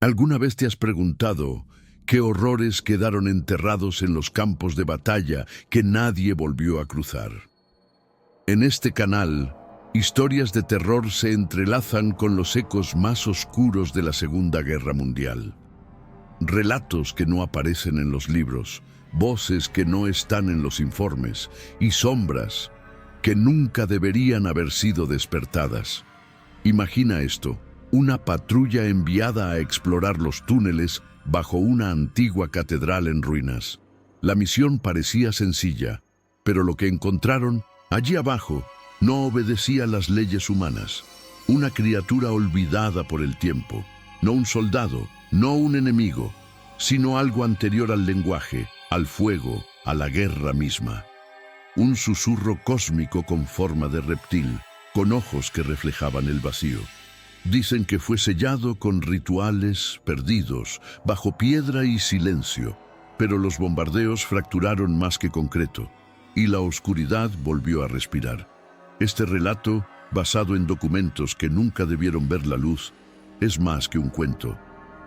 ¿Alguna vez te has preguntado qué horrores quedaron enterrados en los campos de batalla que nadie volvió a cruzar? En este canal, historias de terror se entrelazan con los ecos más oscuros de la Segunda Guerra Mundial. Relatos que no aparecen en los libros, voces que no están en los informes y sombras que nunca deberían haber sido despertadas. Imagina esto: una patrulla enviada a explorar los túneles bajo una antigua catedral en ruinas. La misión parecía sencilla, pero lo que encontraron allí abajo no obedecía a las leyes humanas. Una criatura olvidada por el tiempo, no un soldado, no un enemigo, sino algo anterior al lenguaje, al fuego, a la guerra misma. Un susurro cósmico con forma de reptil, con ojos que reflejaban el vacío. Dicen que fue sellado con rituales perdidos, bajo piedra y silencio, pero los bombardeos fracturaron más que concreto, y la oscuridad volvió a respirar. Este relato, basado en documentos que nunca debieron ver la luz, es más que un cuento.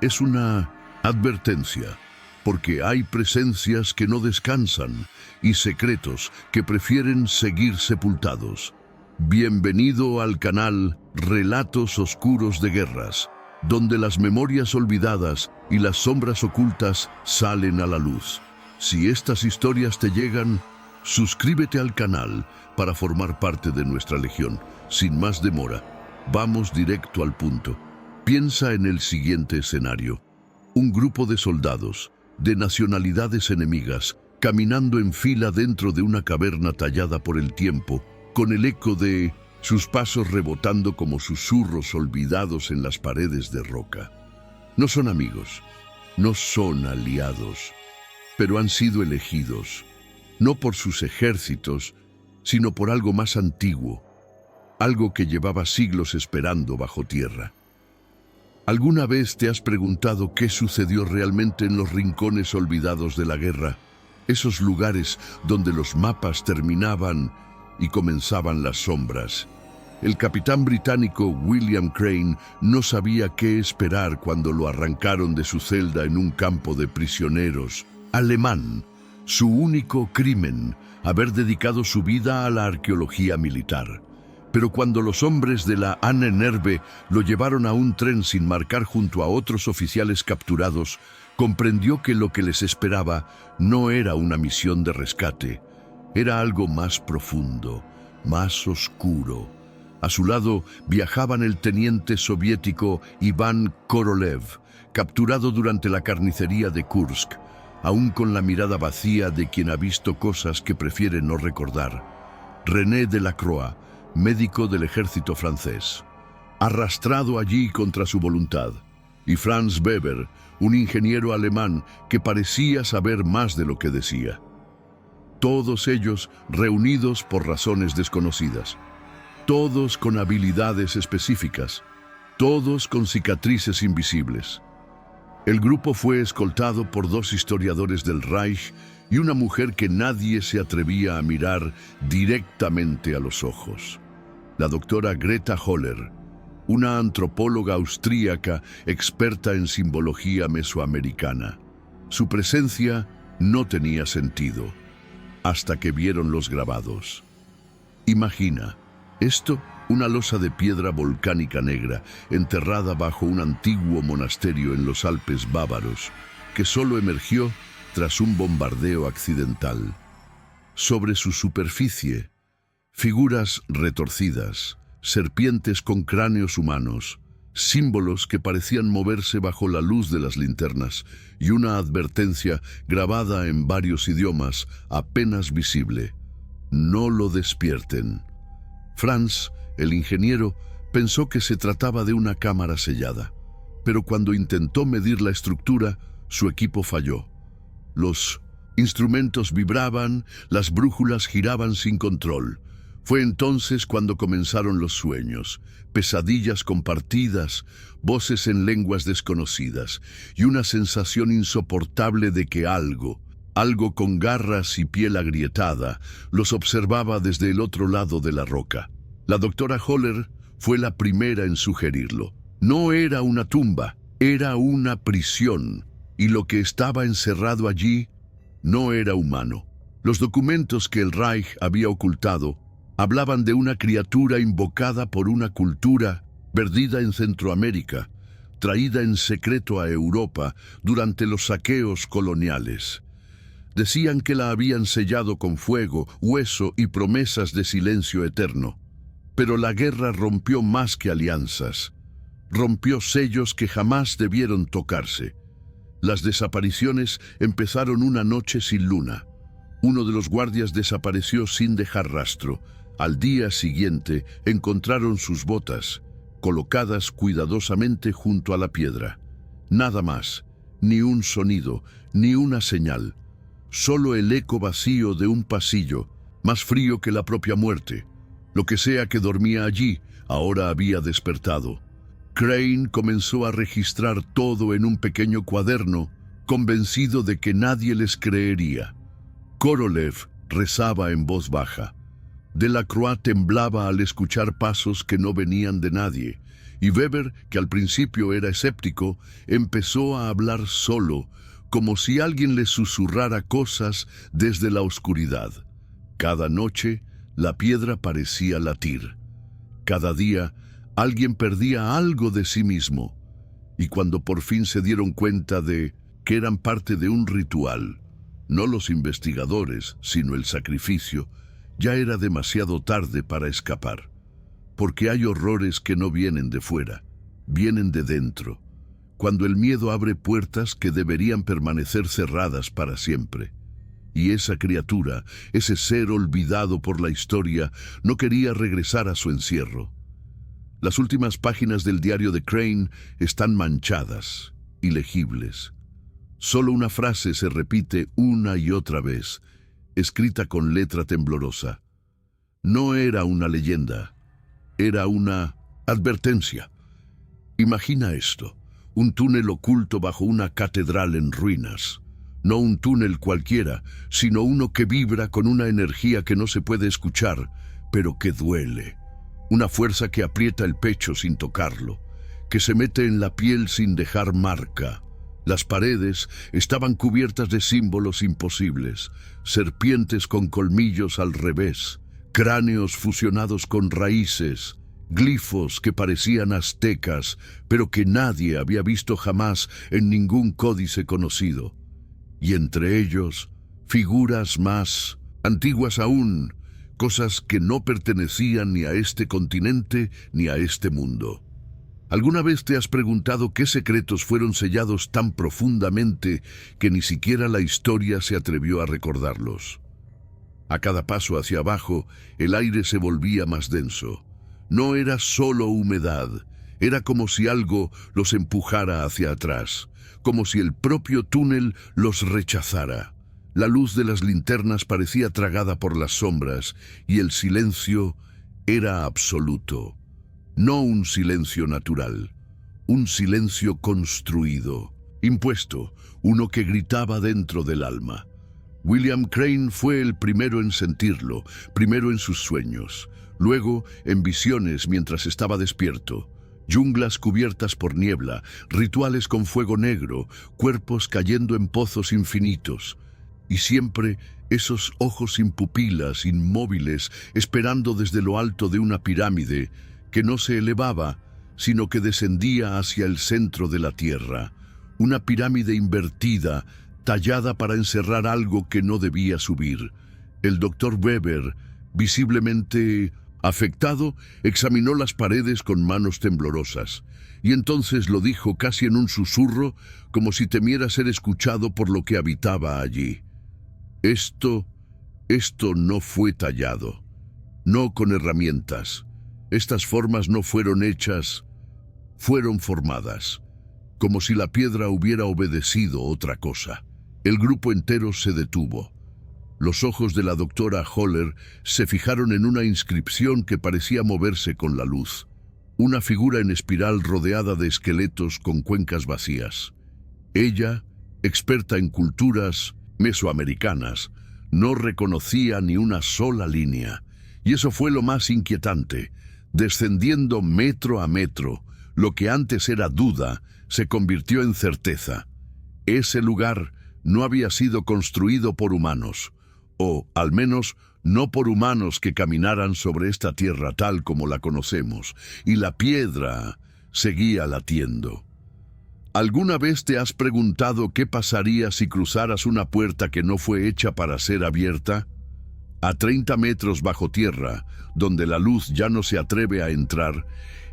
Es una advertencia, porque hay presencias que no descansan y secretos que prefieren seguir sepultados. Bienvenido al canal Relatos Oscuros de Guerras, donde las memorias olvidadas y las sombras ocultas salen a la luz. Si estas historias te llegan, suscríbete al canal para formar parte de nuestra legión. Sin más demora, vamos directo al punto. Piensa en el siguiente escenario: un grupo de soldados, de nacionalidades enemigas, caminando en fila dentro de una caverna tallada por el tiempo, con el eco de sus pasos rebotando como susurros olvidados en las paredes de roca. No son amigos, no son aliados, pero han sido elegidos, no por sus ejércitos, sino por algo más antiguo, algo que llevaba siglos esperando bajo tierra. ¿Alguna vez te has preguntado qué sucedió realmente en los rincones olvidados de la guerra? Esos lugares donde los mapas terminaban y comenzaban las sombras. El capitán británico William Crane no sabía qué esperar cuando lo arrancaron de su celda en un campo de prisioneros alemán. Su único crimen, haber dedicado su vida a la arqueología militar. Pero cuando los hombres de la Ahnenerbe lo llevaron a un tren sin marcar junto a otros oficiales capturados, comprendió que lo que les esperaba no era una misión de rescate. Era algo más profundo, más oscuro. A su lado viajaban el teniente soviético Iván Korolev, capturado durante la carnicería de Kursk, aún con la mirada vacía de quien ha visto cosas que prefiere no recordar. René Delacroix, médico del ejército francés, arrastrado allí contra su voluntad, y Franz Weber, un ingeniero alemán que parecía saber más de lo que decía. Todos ellos reunidos por razones desconocidas, todos con habilidades específicas, todos con cicatrices invisibles. El grupo fue escoltado por 2 historiadores del Reich y una mujer que nadie se atrevía a mirar directamente a los ojos. La doctora Greta Holler, una antropóloga austríaca experta en simbología mesoamericana. Su presencia no tenía sentido hasta que vieron los grabados. Imagina, esto, una losa de piedra volcánica negra enterrada bajo un antiguo monasterio en los Alpes bávaros, que solo emergió tras un bombardeo accidental. Sobre su superficie, figuras retorcidas, serpientes con cráneos humanos, símbolos que parecían moverse bajo la luz de las linternas y una advertencia grabada en varios idiomas apenas visible: no lo despierten. Franz, el ingeniero, pensó que se trataba de una cámara sellada, pero cuando intentó medir la estructura, su equipo falló. Los instrumentos vibraban, las brújulas giraban sin control. Fue entonces cuando comenzaron los sueños, pesadillas compartidas, voces en lenguas desconocidas y una sensación insoportable de que algo con garras y piel agrietada, los observaba desde el otro lado de la roca. La doctora Holler fue la primera en sugerirlo. No era una tumba, Era una prisión, y lo que estaba encerrado allí no era humano. Los documentos que el Reich había ocultado hablaban de una criatura invocada por una cultura perdida en Centroamérica, traída en secreto a Europa durante los saqueos coloniales. Decían que la habían sellado con fuego, hueso y promesas de silencio eterno. Pero la guerra rompió más que alianzas. Rompió sellos que jamás debieron tocarse. Las desapariciones empezaron una noche sin luna. Uno de los guardias desapareció sin dejar rastro. Al día siguiente encontraron sus botas, colocadas cuidadosamente junto a la piedra. Nada más, ni un sonido, ni una señal. Solo el eco vacío de un pasillo, más frío que la propia muerte. Lo que sea que dormía allí, ahora había despertado. Crane comenzó a registrar todo en un pequeño cuaderno, convencido de que nadie les creería. Korolev rezaba en voz baja. Delacroix temblaba al escuchar pasos que no venían de nadie, y Weber, que al principio era escéptico, empezó a hablar solo, como si alguien le susurrara cosas desde la oscuridad. Cada noche, la piedra parecía latir. Cada día, alguien perdía algo de sí mismo, y cuando por fin se dieron cuenta de que eran parte de un ritual, no los investigadores, sino el sacrificio, ya era demasiado tarde para escapar. Porque hay horrores que no vienen de fuera, vienen de dentro, cuando el miedo abre puertas que deberían permanecer cerradas para siempre. Y esa criatura, ese ser olvidado por la historia, no quería regresar a su encierro. Las últimas páginas del diario de Crane están manchadas, ilegibles. Solo una frase se repite una y otra vez, escrita con letra temblorosa. No era una leyenda, era una advertencia. Imagina esto, un túnel oculto bajo una catedral en ruinas. No un túnel cualquiera, sino uno que vibra con una energía que no se puede escuchar, pero que duele. Una fuerza que aprieta el pecho sin tocarlo, que se mete en la piel sin dejar marca. Las paredes estaban cubiertas de símbolos imposibles, serpientes con colmillos al revés, cráneos fusionados con raíces, glifos que parecían aztecas, pero que nadie había visto jamás en ningún códice conocido. Y entre ellos, figuras más antiguas aún, cosas que no pertenecían ni a este continente ni a este mundo. ¿Alguna vez te has preguntado qué secretos fueron sellados tan profundamente que ni siquiera la historia se atrevió a recordarlos? A cada paso hacia abajo, el aire se volvía más denso. No era solo humedad, era como si algo los empujara hacia atrás, como si el propio túnel los rechazara. La luz de las linternas parecía tragada por las sombras y el silencio era absoluto. No un silencio natural, un silencio construido, impuesto, uno que gritaba dentro del alma. William Crane fue el primero en sentirlo, primero en sus sueños, luego en visiones mientras estaba despierto. Junglas cubiertas por niebla, rituales con fuego negro, cuerpos cayendo en pozos infinitos. Y siempre esos ojos sin pupilas, inmóviles, esperando desde lo alto de una pirámide que no se elevaba, sino que descendía hacia el centro de la tierra. Una pirámide invertida, tallada para encerrar algo que no debía subir. El doctor Weber, visiblemente afectado, examinó las paredes con manos temblorosas, y entonces lo dijo casi en un susurro, como si temiera ser escuchado por lo que habitaba allí. Esto no fue tallado, no con herramientas. Estas formas no fueron hechas, fueron formadas, como si la piedra hubiera obedecido otra cosa. El grupo entero se detuvo. Los ojos de la doctora Holler se fijaron en una inscripción que parecía moverse con la luz. Una figura en espiral rodeada de esqueletos con cuencas vacías. Ella, experta en culturas mesoamericanas, no reconocía ni una sola línea. Y eso fue lo más inquietante. Descendiendo metro a metro, lo que antes era duda, se convirtió en certeza. Ese lugar no había sido construido por humanos, o, al menos, no por humanos que caminaran sobre esta tierra tal como la conocemos, y la piedra seguía latiendo. ¿Alguna vez te has preguntado qué pasaría si cruzaras una puerta que no fue hecha para ser abierta? A 30 metros bajo tierra, donde la luz ya no se atreve a entrar,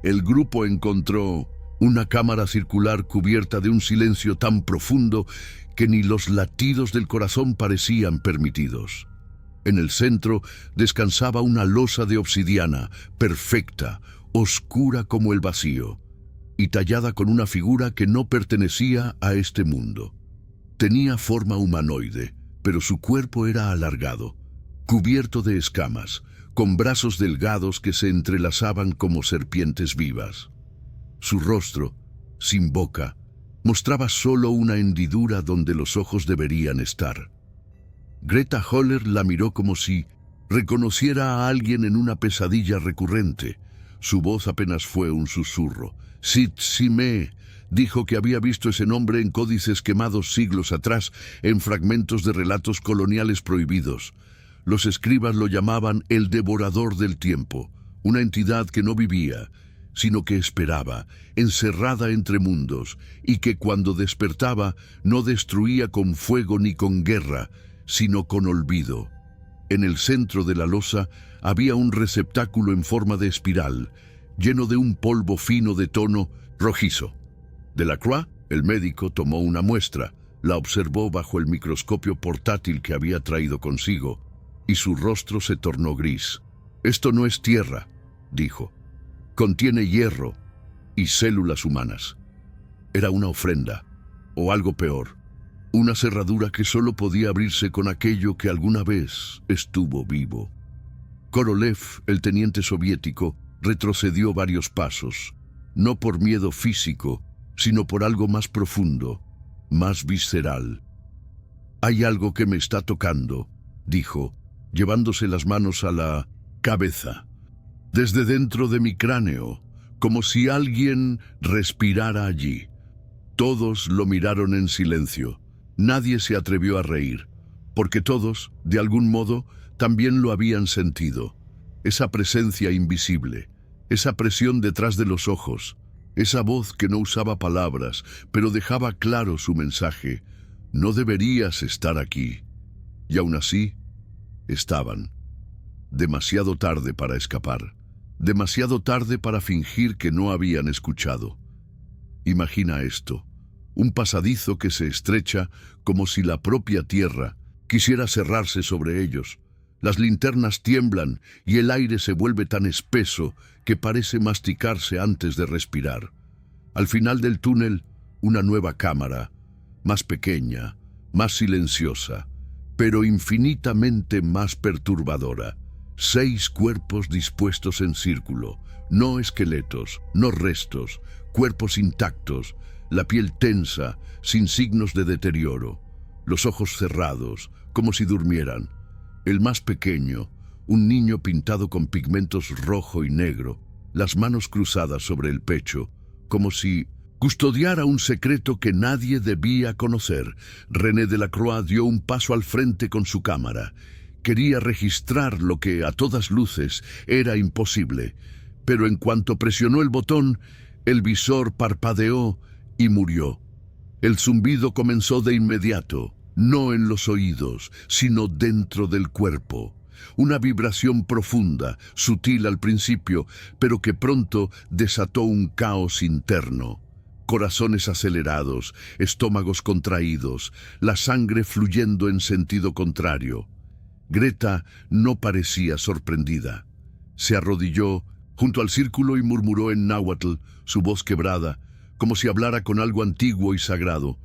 el grupo encontró una cámara circular cubierta de un silencio tan profundo que ni los latidos del corazón parecían permitidos. En el centro descansaba una losa de obsidiana, perfecta, oscura como el vacío, y tallada con una figura que no pertenecía a este mundo. Tenía forma humanoide, pero su cuerpo era alargado, cubierto de escamas, con brazos delgados que se entrelazaban como serpientes vivas. Su rostro, sin boca, mostraba solo una hendidura donde los ojos deberían estar. Greta Höller la miró como si reconociera a alguien en una pesadilla recurrente. Su voz apenas fue un susurro. Sid-Simé dijo que había visto ese nombre en códices quemados siglos atrás, en fragmentos de relatos coloniales prohibidos. Los escribas lo llamaban el devorador del tiempo, una entidad que no vivía, sino que esperaba, encerrada entre mundos, y que cuando despertaba no destruía con fuego ni con guerra, sino con olvido. En el centro de la losa había un receptáculo en forma de espiral, lleno de un polvo fino de tono rojizo. Delacroix, el médico, tomó una muestra, la observó bajo el microscopio portátil que había traído consigo, y su rostro se tornó gris. «Esto no es tierra», dijo. «Contiene hierro y células humanas». Era una ofrenda, o algo peor, una cerradura que solo podía abrirse con aquello que alguna vez estuvo vivo. Korolev, el teniente soviético, retrocedió varios pasos, no por miedo físico, sino por algo más profundo, más visceral. «Hay algo que me está tocando», dijo, llevándose las manos a la cabeza. «Desde dentro de mi cráneo, como si alguien respirara allí». Todos lo miraron en silencio. Nadie se atrevió a reír, porque todos, de algún modo, también lo habían sentido. Esa presencia invisible, esa presión detrás de los ojos, esa voz que no usaba palabras, pero dejaba claro su mensaje: «No deberías estar aquí». Y aún así, estaban. Demasiado tarde para escapar, demasiado tarde para fingir que no habían escuchado. Imagina esto: un pasadizo que se estrecha como si la propia tierra quisiera cerrarse sobre ellos. Las linternas tiemblan y el aire se vuelve tan espeso que parece masticarse antes de respirar. Al final del túnel, una nueva cámara, más pequeña, más silenciosa, pero infinitamente más perturbadora. 6 cuerpos dispuestos en círculo, no esqueletos, no restos, cuerpos intactos, la piel tensa, sin signos de deterioro, los ojos cerrados, como si durmieran. El más pequeño, un niño pintado con pigmentos rojo y negro, las manos cruzadas sobre el pecho, como si custodiara un secreto que nadie debía conocer. René Delacroix dio un paso al frente con su cámara. Quería registrar lo que, a todas luces, era imposible, pero en cuanto presionó el botón, el visor parpadeó y murió. El zumbido comenzó de inmediato, no en los oídos, sino dentro del cuerpo. Una vibración profunda, sutil al principio, pero que pronto desató un caos interno. Corazones acelerados, estómagos contraídos, la sangre fluyendo en sentido contrario. Greta no parecía sorprendida. Se arrodilló junto al círculo y murmuró en náhuatl, su voz quebrada, como si hablara con algo antiguo y sagrado: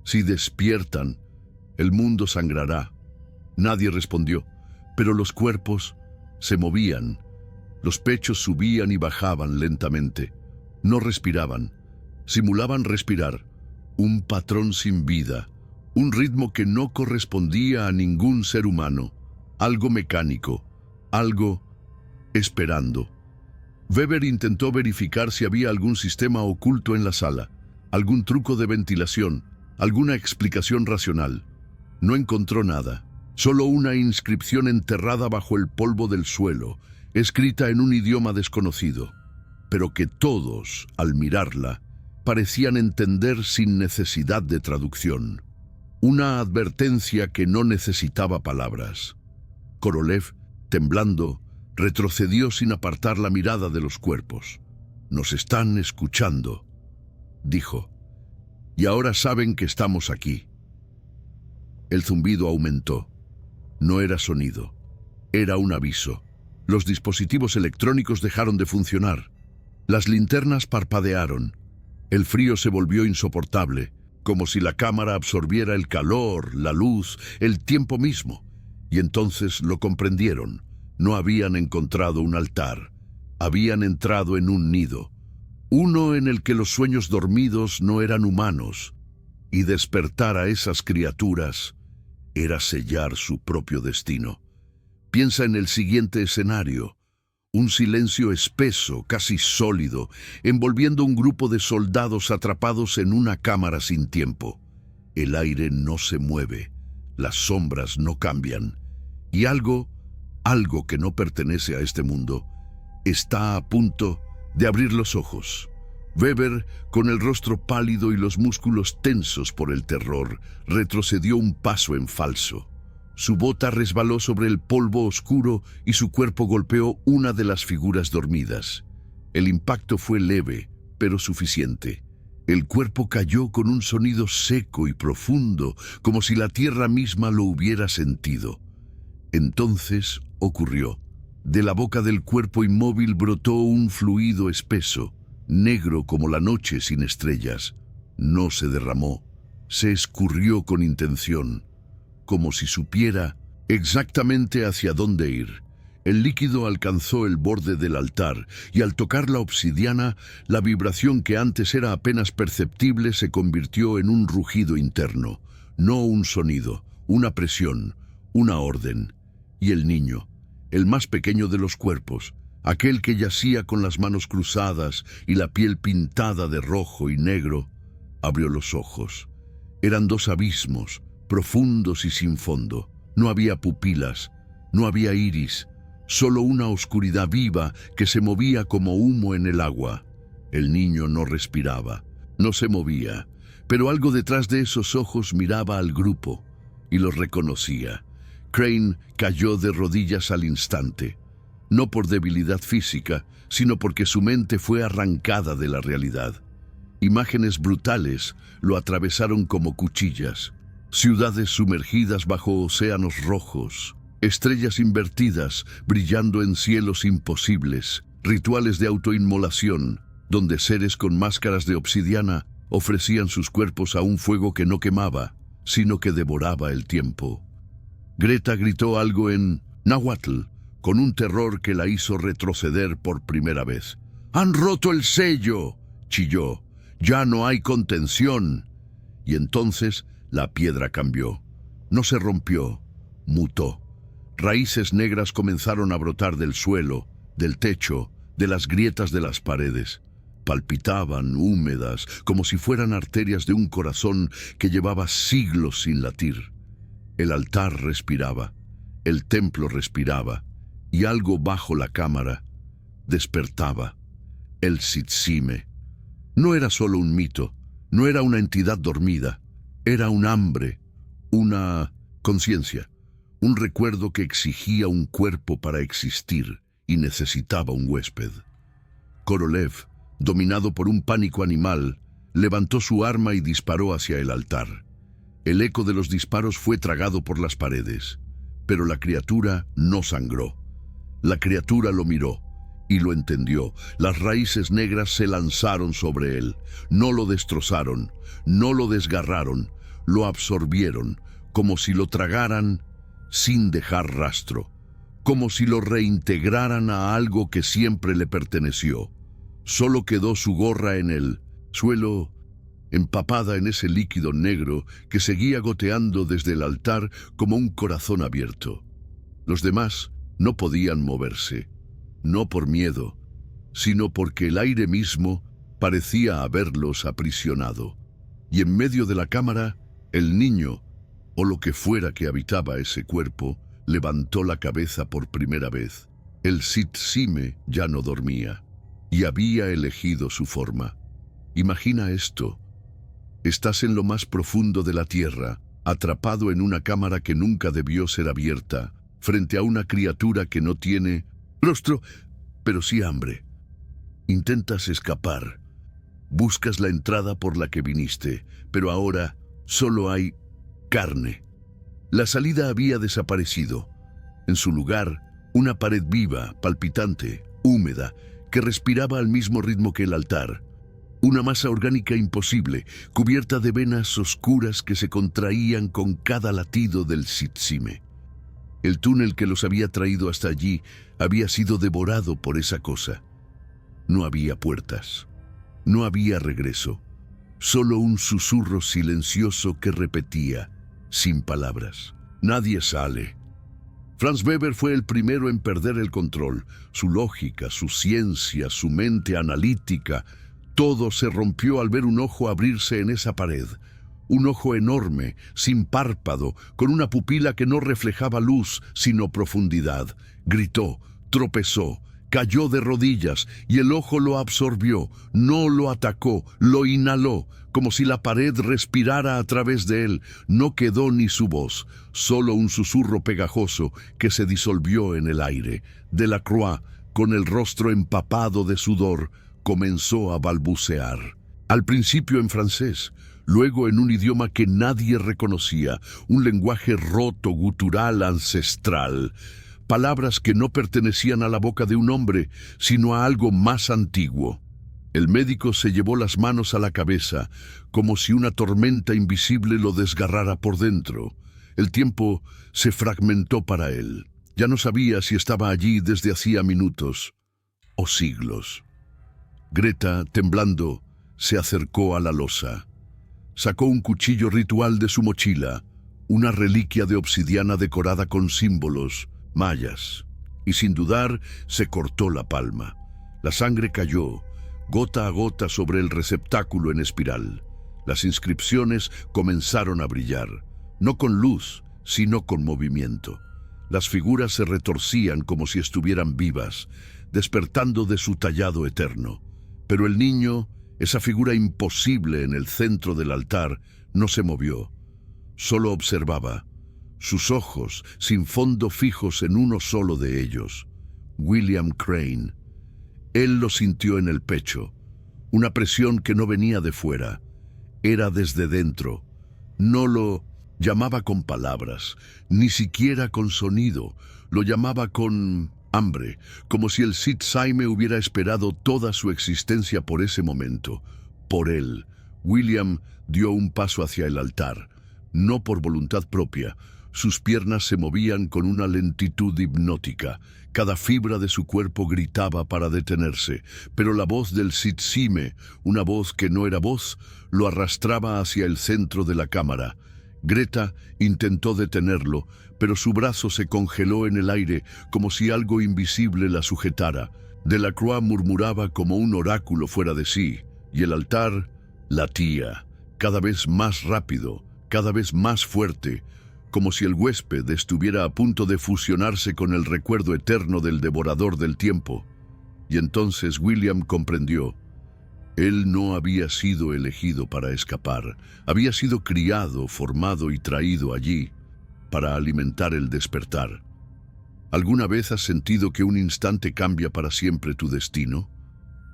«Si despiertan, el mundo sangrará». Nadie respondió, pero los cuerpos se movían. Los pechos subían y bajaban lentamente. No respiraban. Simulaban respirar. Un patrón sin vida. Un ritmo que no correspondía a ningún ser humano. Algo mecánico. Algo esperando. Weber intentó verificar si había algún sistema oculto en la sala. algún truco de ventilación, alguna explicación racional. No encontró nada, solo una inscripción enterrada bajo el polvo del suelo, escrita en un idioma desconocido, pero que todos, al mirarla, parecían entender sin necesidad de traducción. Una advertencia que no necesitaba palabras. Korolev, temblando, retrocedió sin apartar la mirada de los cuerpos. «Nos están escuchando», dijo. «Y ahora saben que estamos aquí». El zumbido aumentó. No era sonido, era un aviso. Los dispositivos electrónicos dejaron de funcionar. Las linternas parpadearon. El frío se volvió insoportable, como si la cámara absorbiera el calor, la luz, el tiempo mismo. Y entonces lo comprendieron. No habían encontrado un altar. Habían entrado en un nido. Uno en el que los sueños dormidos no eran humanos. Y despertar a esas criaturas era sellar su propio destino. Piensa en el siguiente escenario. Un silencio espeso, casi sólido, envolviendo un grupo de soldados atrapados en una cámara sin tiempo. El aire no se mueve, las sombras no cambian, y algo que no pertenece a este mundo, está a punto de abrir los ojos. Weber, con el rostro pálido y los músculos tensos por el terror, retrocedió un paso en falso. Su bota resbaló sobre el polvo oscuro y su cuerpo golpeó una de las figuras dormidas. El impacto fue leve, pero suficiente. El cuerpo cayó con un sonido seco y profundo, como si la tierra misma lo hubiera sentido. Entonces ocurrió. De la boca del cuerpo inmóvil brotó un fluido espeso, negro como la noche sin estrellas. No se derramó, se escurrió con intención, como si supiera exactamente hacia dónde ir. El líquido alcanzó el borde del altar y al tocar la obsidiana, la vibración que antes era apenas perceptible se convirtió en un rugido interno, no un sonido, una presión, una orden. Y el niño, el más pequeño de los cuerpos, aquel que yacía con las manos cruzadas y la piel pintada de rojo y negro, abrió los ojos. Eran dos abismos, profundos y sin fondo. No había pupilas, no había iris, solo una oscuridad viva que se movía como humo en el agua. El niño no respiraba, no se movía, pero algo detrás de esos ojos miraba al grupo y los reconocía. Crane cayó de rodillas al instante, no por debilidad física, sino porque su mente fue arrancada de la realidad. Imágenes brutales lo atravesaron como cuchillas. Ciudades sumergidas bajo océanos rojos, estrellas invertidas brillando en cielos imposibles, rituales de autoinmolación, donde seres con máscaras de obsidiana ofrecían sus cuerpos a un fuego que no quemaba, sino que devoraba el tiempo. Greta gritó algo en náhuatl, con un terror que la hizo retroceder por primera vez. «¡Han roto el sello!», chilló. «¡Ya no hay contención!». Y entonces la piedra cambió. No se rompió, mutó. Raíces negras comenzaron a brotar del suelo, del techo, de las grietas de las paredes. Palpitaban, húmedas, como si fueran arterias de un corazón que llevaba siglos sin latir. El altar respiraba, el templo respiraba, y algo bajo la cámara despertaba. El Tzitzime. No era solo un mito, no era una entidad dormida. Era un hambre, una conciencia, un recuerdo que exigía un cuerpo para existir y necesitaba un huésped. Korolev, dominado por un pánico animal, levantó su arma y disparó hacia el altar. El eco de los disparos fue tragado por las paredes, pero la criatura no sangró. La criatura lo miró y lo entendió. Las raíces negras se lanzaron sobre él, no lo destrozaron, no lo desgarraron, lo absorbieron, como si lo tragaran sin dejar rastro, como si lo reintegraran a algo que siempre le perteneció. Solo quedó su gorra en el suelo, empapada en ese líquido negro que seguía goteando desde el altar como un corazón abierto. Los demás no podían moverse, no por miedo, sino porque el aire mismo parecía haberlos aprisionado. Y en medio de la cámara, el niño, o lo que fuera que habitaba ese cuerpo, levantó la cabeza por primera vez. El Sidsime ya no dormía, y había elegido su forma. Imagina esto. Estás en lo más profundo de la tierra, atrapado en una cámara que nunca debió ser abierta, frente a una criatura que no tiene rostro, pero sí hambre. Intentas escapar. Buscas la entrada por la que viniste, pero ahora solo hay carne. La salida había desaparecido. En su lugar, una pared viva, palpitante, húmeda, que respiraba al mismo ritmo que el altar. Una masa orgánica imposible, cubierta de venas oscuras que se contraían con cada latido del Sidsime. El túnel que los había traído hasta allí había sido devorado por esa cosa. No había puertas. No había regreso. Solo un susurro silencioso que repetía, sin palabras: nadie sale. Franz Weber fue el primero en perder el control. Su lógica, su ciencia, su mente analítica, todo se rompió al ver un ojo abrirse en esa pared. Un ojo enorme, sin párpado, con una pupila que no reflejaba luz, sino profundidad. Gritó, tropezó, cayó de rodillas y el ojo lo absorbió, no lo atacó, lo inhaló, como si la pared respirara a través de él. No quedó ni su voz, solo un susurro pegajoso que se disolvió en el aire. Delacroix, con el rostro empapado de sudor, comenzó a balbucear. Al principio en francés, luego en un idioma que nadie reconocía, un lenguaje roto, gutural, ancestral. Palabras que no pertenecían a la boca de un hombre, sino a algo más antiguo. El médico se llevó las manos a la cabeza, como si una tormenta invisible lo desgarrara por dentro. El tiempo se fragmentó para él. Ya no sabía si estaba allí desde hacía minutos o siglos. Greta, temblando, se acercó a la losa. Sacó un cuchillo ritual de su mochila, una reliquia de obsidiana decorada con símbolos mayas, y sin dudar se cortó la palma. La sangre cayó, gota a gota, sobre el receptáculo en espiral. Las inscripciones comenzaron a brillar, no con luz, sino con movimiento. Las figuras se retorcían como si estuvieran vivas, despertando de su tallado eterno. Pero el niño, esa figura imposible en el centro del altar, no se movió. Solo observaba, sus ojos sin fondo fijos en uno solo de ellos, William Crane. Él lo sintió en el pecho, una presión que no venía de fuera, era desde dentro. No lo llamaba con palabras, ni siquiera con sonido, lo llamaba con hambre, como si el Sidsime hubiera esperado toda su existencia por ese momento. Por él, William dio un paso hacia el altar, no por voluntad propia. Sus piernas se movían con una lentitud hipnótica. Cada fibra de su cuerpo gritaba para detenerse, pero la voz del Sidsime, una voz que no era voz, lo arrastraba hacia el centro de la cámara. Greta intentó detenerlo, pero su brazo se congeló en el aire como si algo invisible la sujetara. Delacroix murmuraba como un oráculo fuera de sí, y el altar latía, cada vez más rápido, cada vez más fuerte, como si el huésped estuviera a punto de fusionarse con el recuerdo eterno del devorador del tiempo. Y entonces William comprendió. Él no había sido elegido para escapar, había sido criado, formado y traído allí para alimentar el despertar. ¿Alguna vez has sentido que un instante cambia para siempre tu destino?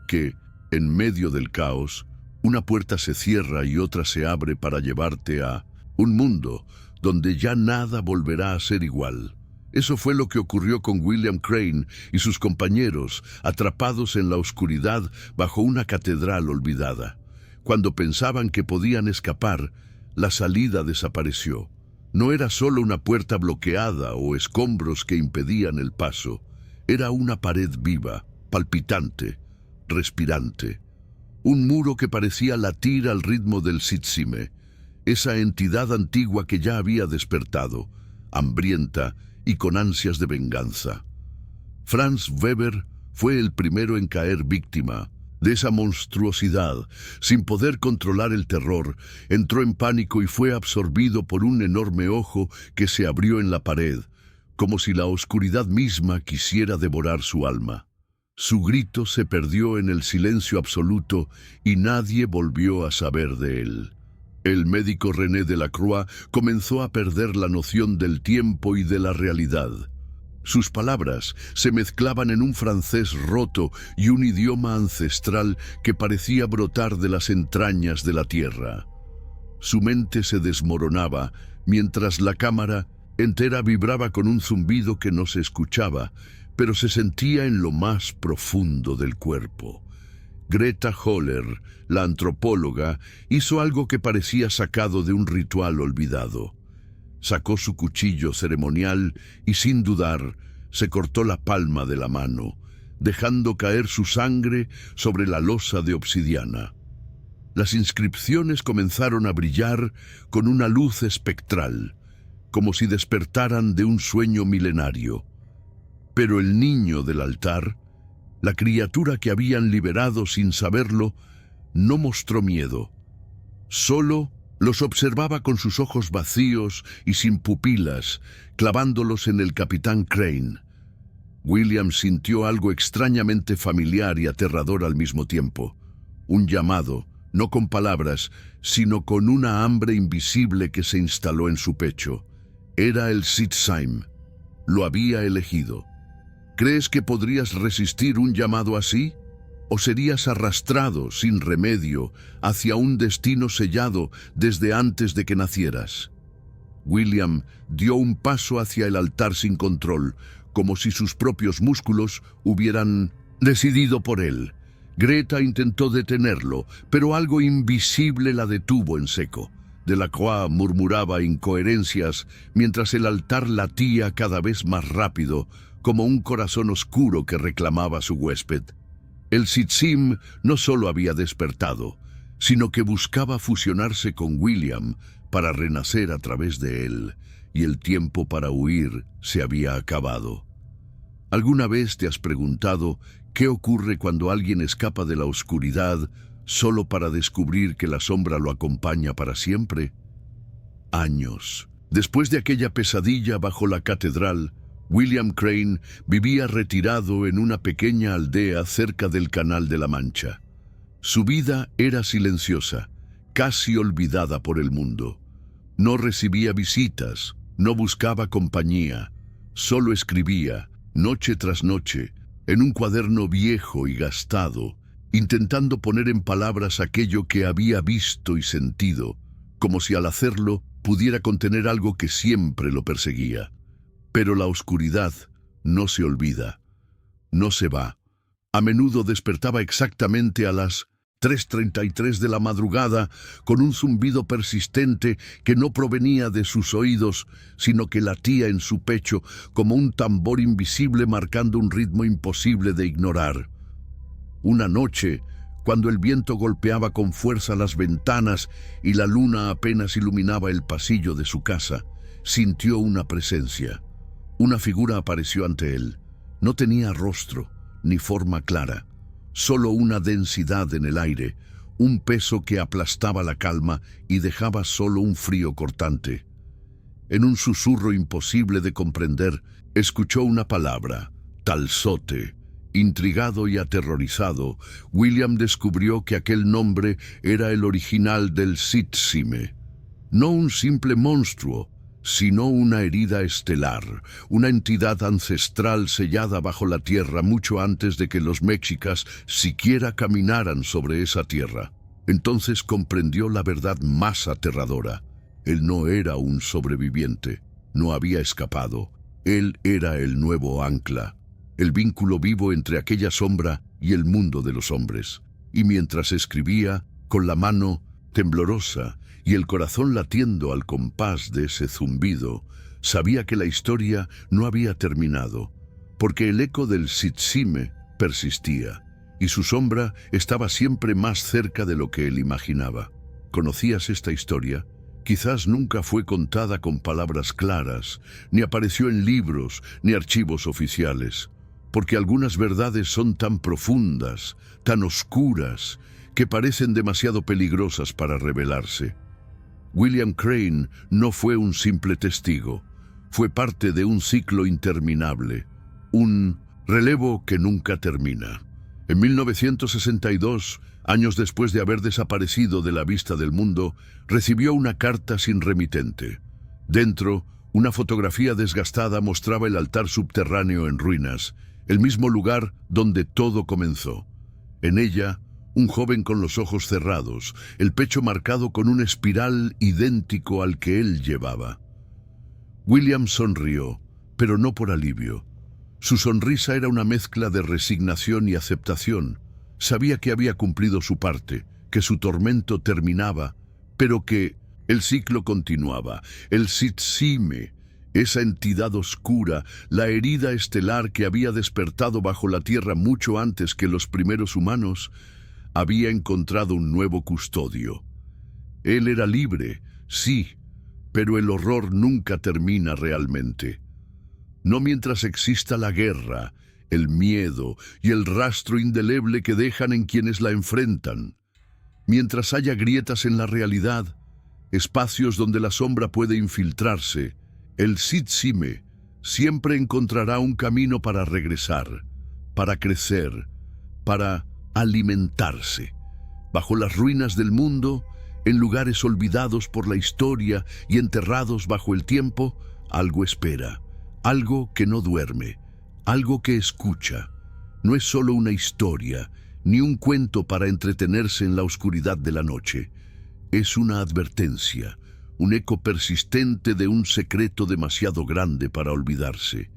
Que, en medio del caos, una puerta se cierra y otra se abre para llevarte a un mundo donde ya nada volverá a ser igual. Eso fue lo que ocurrió con William Crane y sus compañeros, atrapados en la oscuridad bajo una catedral olvidada. Cuando pensaban que podían escapar, la salida desapareció. No era solo una puerta bloqueada o escombros que impedían el paso. Era una pared viva, palpitante, respirante. Un muro que parecía latir al ritmo del Sidsime, esa entidad antigua que ya había despertado, hambrienta y con ansias de venganza. Franz Weber fue el primero en caer víctima de esa monstruosidad, sin poder controlar el terror, entró en pánico y fue absorbido por un enorme ojo que se abrió en la pared, como si la oscuridad misma quisiera devorar su alma. Su grito se perdió en el silencio absoluto y nadie volvió a saber de él. El médico René Delacroix comenzó a perder la noción del tiempo y de la realidad. Sus palabras se mezclaban en un francés roto y un idioma ancestral que parecía brotar de las entrañas de la tierra. Su mente se desmoronaba mientras la cámara entera vibraba con un zumbido que no se escuchaba, pero se sentía en lo más profundo del cuerpo. Greta Höller, la antropóloga, hizo algo que parecía sacado de un ritual olvidado. Sacó su cuchillo ceremonial y, sin dudar, se cortó la palma de la mano, dejando caer su sangre sobre la losa de obsidiana. Las inscripciones comenzaron a brillar con una luz espectral, como si despertaran de un sueño milenario. Pero el niño del altar, la criatura que habían liberado sin saberlo, no mostró miedo. Solo los observaba con sus ojos vacíos y sin pupilas, clavándolos en el capitán Crane. William sintió algo extrañamente familiar y aterrador al mismo tiempo. Un llamado, no con palabras, sino con una hambre invisible que se instaló en su pecho. Era el Sitzheim. Lo había elegido. ¿Crees que podrías resistir un llamado así? ¿O serías arrastrado, sin remedio, hacia un destino sellado desde antes de que nacieras? William dio un paso hacia el altar sin control, como si sus propios músculos hubieran decidido por él. Greta intentó detenerlo, pero algo invisible la detuvo en seco. Delacroix murmuraba incoherencias mientras el altar latía cada vez más rápido, como un corazón oscuro que reclamaba a su huésped. El Sitzheim no solo había despertado, sino que buscaba fusionarse con William para renacer a través de él, y el tiempo para huir se había acabado. ¿Alguna vez te has preguntado qué ocurre cuando alguien escapa de la oscuridad solo para descubrir que la sombra lo acompaña para siempre? Años después de aquella pesadilla bajo la catedral, William Crane vivía retirado en una pequeña aldea cerca del Canal de la Mancha. Su vida era silenciosa, casi olvidada por el mundo. No recibía visitas, no buscaba compañía, solo escribía, noche tras noche, en un cuaderno viejo y gastado, intentando poner en palabras aquello que había visto y sentido, como si al hacerlo pudiera contener algo que siempre lo perseguía. Pero la oscuridad no se olvida, no se va. A menudo despertaba exactamente a las 3:33 de la madrugada con un zumbido persistente que no provenía de sus oídos, sino que latía en su pecho como un tambor invisible marcando un ritmo imposible de ignorar. Una noche, cuando el viento golpeaba con fuerza las ventanas y la luna apenas iluminaba el pasillo de su casa, sintió una presencia. Una figura apareció ante él. No tenía rostro, ni forma clara, solo una densidad en el aire, un peso que aplastaba la calma y dejaba solo un frío cortante. En un susurro imposible de comprender, escuchó una palabra, Talzote. Intrigado y aterrorizado, William descubrió que aquel nombre era el original del Sitzheim. No un simple monstruo, sino una herida estelar, una entidad ancestral sellada bajo la tierra mucho antes de que los mexicas siquiera caminaran sobre esa tierra. Entonces comprendió la verdad más aterradora. Él no era un sobreviviente, no había escapado. Él era el nuevo ancla, el vínculo vivo entre aquella sombra y el mundo de los hombres. Y mientras escribía, con la mano temblorosa y el corazón latiendo al compás de ese zumbido, sabía que la historia no había terminado, porque el eco del Sitzheim persistía, y su sombra estaba siempre más cerca de lo que él imaginaba. ¿Conocías esta historia? Quizás nunca fue contada con palabras claras, ni apareció en libros ni archivos oficiales. porque algunas verdades son tan profundas, tan oscuras, que parecen demasiado peligrosas para revelarse. William Crane no fue un simple testigo, fue parte de un ciclo interminable, un relevo que nunca termina. En 1962, años después de haber desaparecido de la vista del mundo, recibió una carta sin remitente. Dentro, una fotografía desgastada mostraba el altar subterráneo en ruinas, el mismo lugar donde todo comenzó. En ella, un joven con los ojos cerrados, el pecho marcado con un espiral idéntico al que él llevaba. William sonrió, pero no por alivio. Su sonrisa era una mezcla de resignación y aceptación. Sabía que había cumplido su parte, que su tormento terminaba, pero que el ciclo continuaba. El Tsimane, esa entidad oscura, la herida estelar que había despertado bajo la tierra mucho antes que los primeros humanos, había encontrado un nuevo custodio. Él era libre, sí, pero el horror nunca termina realmente. No mientras exista la guerra, el miedo y el rastro indeleble que dejan en quienes la enfrentan. Mientras haya grietas en la realidad, espacios donde la sombra puede infiltrarse, el Tsimane siempre encontrará un camino para regresar, para crecer, para alimentarse. Bajo las ruinas del mundo, en lugares olvidados por la historia y enterrados bajo el tiempo, algo espera, algo que no duerme, algo que escucha. No es solo una historia, ni un cuento para entretenerse en la oscuridad de la noche. Es una advertencia, un eco persistente de un secreto demasiado grande para olvidarse.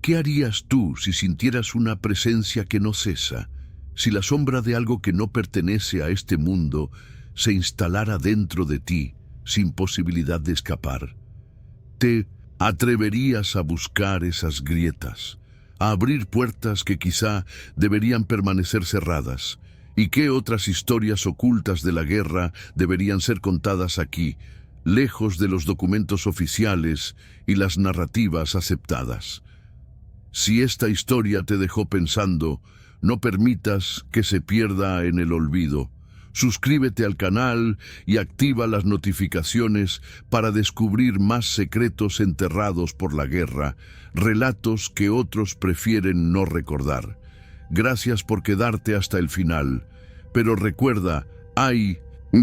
¿Qué harías tú si sintieras una presencia que no cesa? Si la sombra de algo que no pertenece a este mundo se instalara dentro de ti, sin posibilidad de escapar. ¿Te atreverías a buscar esas grietas, a abrir puertas que quizá deberían permanecer cerradas? ¿Y qué otras historias ocultas de la guerra deberían ser contadas aquí, lejos de los documentos oficiales y las narrativas aceptadas? Si esta historia te dejó pensando, no permitas que se pierda en el olvido. Suscríbete al canal y activa las notificaciones para descubrir más secretos enterrados por la guerra, relatos que otros prefieren no recordar. Gracias por quedarte hasta el final, pero recuerda, hay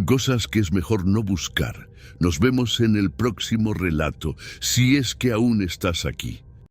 cosas que es mejor no buscar. Nos vemos en el próximo relato, si es que aún estás aquí.